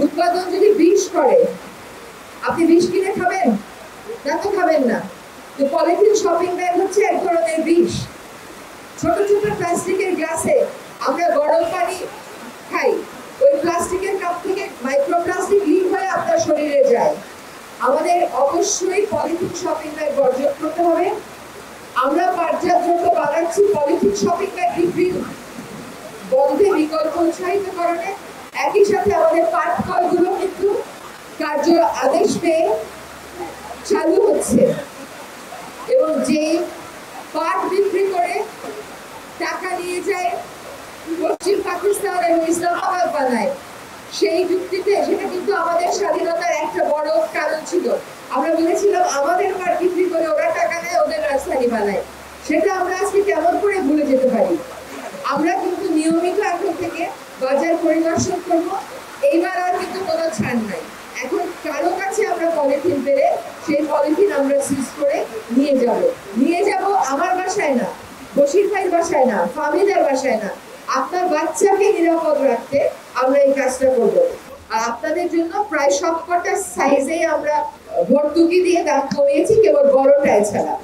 উৎপাদন যদি বিষ করে, আপনি বিষ কিনে খাবেন না? তো খাবেন না। তো পলিথিন শপিং ব্যাগ হচ্ছে এক ধরনের বিষ। ছোট ছোট প্লাস্টিকের গ্লাসে আমরা গরম পানি খাই, ওই প্লাস্টিকের কাপ থেকে মাইক্রোপ্লাস্টিক লিক হয়ে আপনার শরীরে যায়। আমাদের অবশ্যই পলিথিন শপিং ব্যাগ বর্জন করতে হবে। আমরা পাটজাত দ্রব্য বানাচ্ছি পলিথিন শপিং ব্যাগ বিক্রি বন্ধে বিকল্প উৎসাহিতকরণে। একই সাথে আমাদের পাট কলগুলো কিন্তু কার্য আদেশ পেয়ে চালু হচ্ছে, এবং যে পাট বিক্রি করে টাকা নিয়ে যায় পশ্চিম পাকিস্তান এবং ইসলামাবাদ বানায়, সেই যুক্তিতে সেটা কিন্তু আমাদের স্বাধীনতার একটা বড় কারণ ছিল। আমরা বলেছিলাম আমাদের পাট বিক্রি করে ওরা টাকা নেয়, ওদের রাজধানী বানায়। সেটা আমরা আজকে কেমন করে ভুলে যেতে পারি? আমরা কিন্তু নিয়মিত এখন থেকে বাজার পরিদর্শন করব। এইবার আর কিন্তু কোনো ছাড় নাই। এখন কারো কাছে আমরা পলিথিন পেলে সেই পলিথিন আমরা সিজ করে নিয়ে যাব আমার বাসায় না, বশির ভাইয়ের বাসায় না, ফামিদের বাসায় না, আপনার বাচ্চাকে নিরাপদ রাখতে আমরা এই কাজটা করব। আর আপনাদের জন্য প্রায় সবকটা সাইজে আমরা ভর্তুকি দিয়ে দাম কমিয়েছি, কেবল বড়টায় ছাড়া।